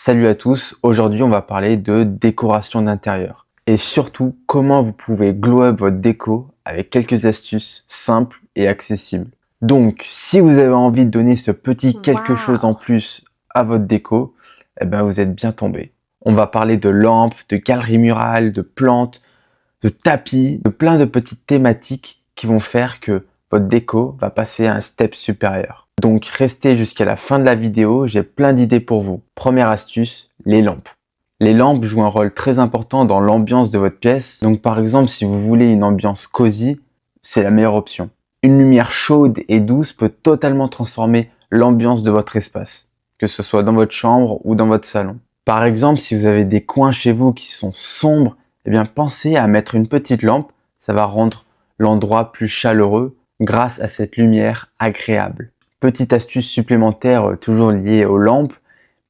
Salut à tous, aujourd'hui on va parler de décoration d'intérieur et surtout comment vous pouvez glow up votre déco avec quelques astuces simples et accessibles. Donc si vous avez envie de donner ce petit quelque chose en plus à votre déco, eh ben vous êtes bien tombé. On va parler de lampes, de galeries murales, de plantes, de tapis, de plein de petites thématiques qui vont faire que votre déco va passer à un step supérieur. Donc restez jusqu'à la fin de la vidéo, j'ai plein d'idées pour vous. Première astuce, les lampes. Les lampes jouent un rôle très important dans l'ambiance de votre pièce. Donc par exemple, si vous voulez une ambiance cosy, c'est la meilleure option. Une lumière chaude et douce peut totalement transformer l'ambiance de votre espace, que ce soit dans votre chambre ou dans votre salon. Par exemple, si vous avez des coins chez vous qui sont sombres, eh bien pensez à mettre une petite lampe, ça va rendre l'endroit plus chaleureux grâce à cette lumière agréable. Petite astuce supplémentaire toujours liée aux lampes,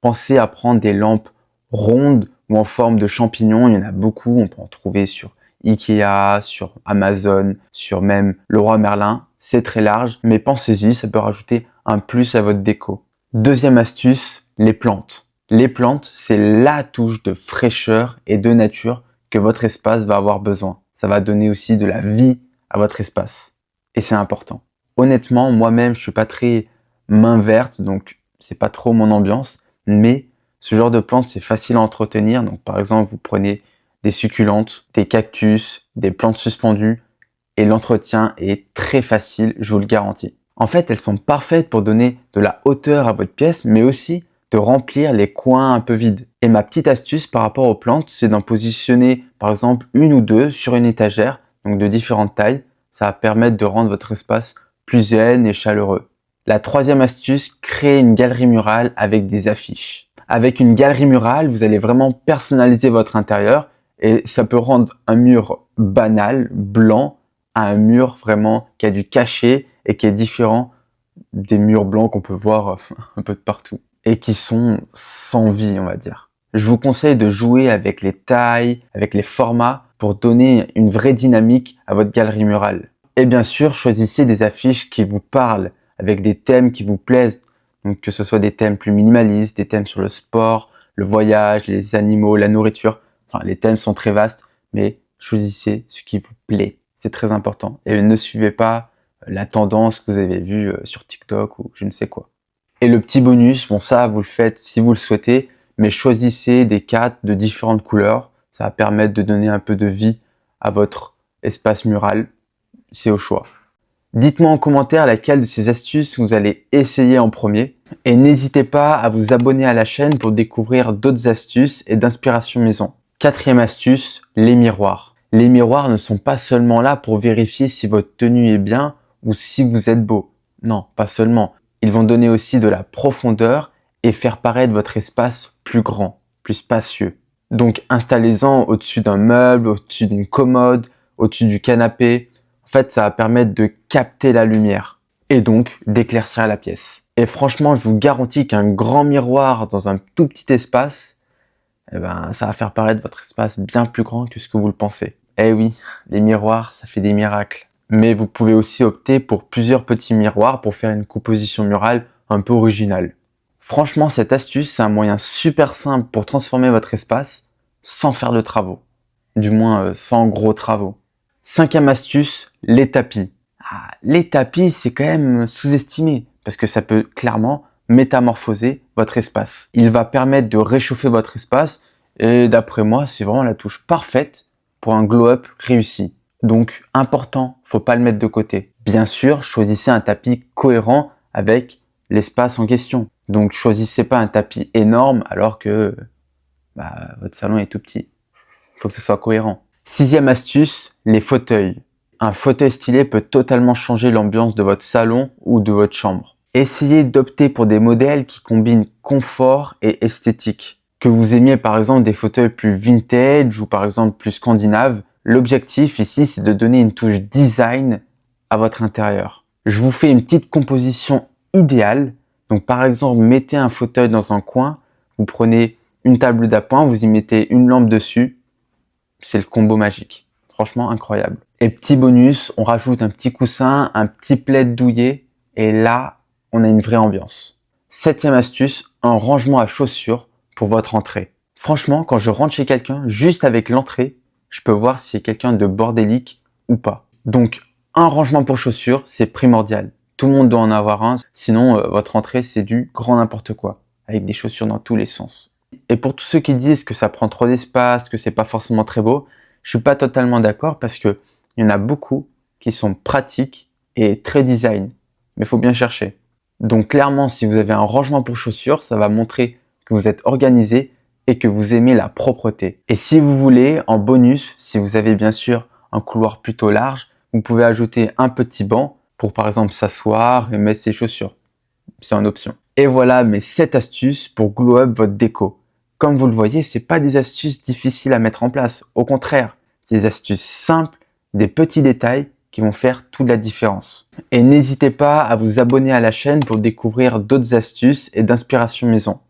pensez à prendre des lampes rondes ou en forme de champignons, il y en a beaucoup, on peut en trouver sur Ikea, sur Amazon, sur même Leroy Merlin, c'est très large, mais pensez-y, ça peut rajouter un plus à votre déco. Deuxième astuce, les plantes. Les plantes, c'est la touche de fraîcheur et de nature que votre espace va avoir besoin. Ça va donner aussi de la vie à votre espace. Et c'est important. Honnêtement, moi-même, je suis pas très main verte, donc c'est pas trop mon ambiance. Mais ce genre de plante, c'est facile à entretenir. Donc par exemple, vous prenez des succulentes, des cactus, des plantes suspendues, et l'entretien est très facile, je vous le garantis. En fait, elles sont parfaites pour donner de la hauteur à votre pièce, mais aussi de remplir les coins un peu vides. Et ma petite astuce par rapport aux plantes, c'est d'en positionner par exemple une ou deux sur une étagère, donc de différentes tailles. Ça va permettre de rendre votre espace plus zen et chaleureux. La troisième astuce, créer une galerie murale avec des affiches. Avec une galerie murale, vous allez vraiment personnaliser votre intérieur et ça peut rendre un mur banal, blanc, à un mur vraiment qui a du cachet et qui est différent des murs blancs qu'on peut voir un peu de partout et qui sont sans vie, on va dire. Je vous conseille de jouer avec les tailles, avec les formats pour donner une vraie dynamique à votre galerie murale. Et bien sûr, choisissez des affiches qui vous parlent, avec des thèmes qui vous plaisent, donc que ce soit des thèmes plus minimalistes, des thèmes sur le sport, le voyage, les animaux, la nourriture. Enfin, les thèmes sont très vastes, mais choisissez ce qui vous plaît. C'est très important. Et ne suivez pas la tendance que vous avez vue sur TikTok ou je ne sais quoi. Et le petit bonus, bon ça vous le faites si vous le souhaitez, mais choisissez des cadres de différentes couleurs. Ça va permettre de donner un peu de vie à votre espace mural. C'est au choix. Dites-moi en commentaire laquelle de ces astuces vous allez essayer en premier. Et n'hésitez pas à vous abonner à la chaîne pour découvrir d'autres astuces et d'inspiration maison. Quatrième astuce, les miroirs. Les miroirs ne sont pas seulement là pour vérifier si votre tenue est bien ou si vous êtes beau. Non, pas seulement. Ils vont donner aussi de la profondeur et faire paraître votre espace plus grand, plus spacieux. Donc installez-en au-dessus d'un meuble, au-dessus d'une commode, au-dessus du canapé. En fait, ça va permettre de capter la lumière et donc d'éclaircir la pièce. Et franchement, je vous garantis qu'un grand miroir dans un tout petit espace, eh ben, ça va faire paraître votre espace bien plus grand que ce que vous le pensez. Eh oui, les miroirs, ça fait des miracles. Mais vous pouvez aussi opter pour plusieurs petits miroirs pour faire une composition murale un peu originale. Franchement, cette astuce, c'est un moyen super simple pour transformer votre espace sans faire de travaux. Du moins, sans gros travaux. Cinquième astuce, les tapis. Les tapis, c'est quand même sous-estimé parce que ça peut clairement métamorphoser votre espace. Il va permettre de réchauffer votre espace et d'après moi, c'est vraiment la touche parfaite pour un glow-up réussi. Donc, important, faut pas le mettre de côté. Bien sûr, choisissez un tapis cohérent avec l'espace en question. Donc, choisissez pas un tapis énorme alors que votre salon est tout petit. Il faut que ce soit cohérent. Sixième astuce, les fauteuils. Un fauteuil stylé peut totalement changer l'ambiance de votre salon ou de votre chambre. Essayez d'opter pour des modèles qui combinent confort et esthétique. Que vous aimiez par exemple des fauteuils plus vintage ou par exemple plus scandinaves, l'objectif ici c'est de donner une touche design à votre intérieur. Je vous fais une petite composition idéale. Donc par exemple, mettez un fauteuil dans un coin, vous prenez une table d'appoint, vous y mettez une lampe dessus, c'est le combo magique. Franchement incroyable. Et petit bonus, on rajoute un petit coussin, un petit plaid douillet et là, on a une vraie ambiance. Septième astuce, un rangement à chaussures pour votre entrée. Franchement, quand je rentre chez quelqu'un, juste avec l'entrée, je peux voir si c'est quelqu'un de bordélique ou pas. Donc, un rangement pour chaussures, c'est primordial. Tout le monde doit en avoir un, sinon votre entrée, c'est du grand n'importe quoi, avec des chaussures dans tous les sens. Et pour tous ceux qui disent que ça prend trop d'espace, que c'est pas forcément très beau, je suis pas totalement d'accord parce que il y en a beaucoup qui sont pratiques et très design. Mais il faut bien chercher. Donc clairement, si vous avez un rangement pour chaussures, ça va montrer que vous êtes organisé et que vous aimez la propreté. Et si vous voulez, en bonus, si vous avez bien sûr un couloir plutôt large, vous pouvez ajouter un petit banc pour par exemple s'asseoir et mettre ses chaussures. C'est en option. Et voilà mes 7 astuces pour glow up votre déco. Comme vous le voyez, c'est pas des astuces difficiles à mettre en place. Au contraire, c'est des astuces simples, des petits détails qui vont faire toute la différence. Et n'hésitez pas à vous abonner à la chaîne pour découvrir d'autres astuces et d'inspiration maison.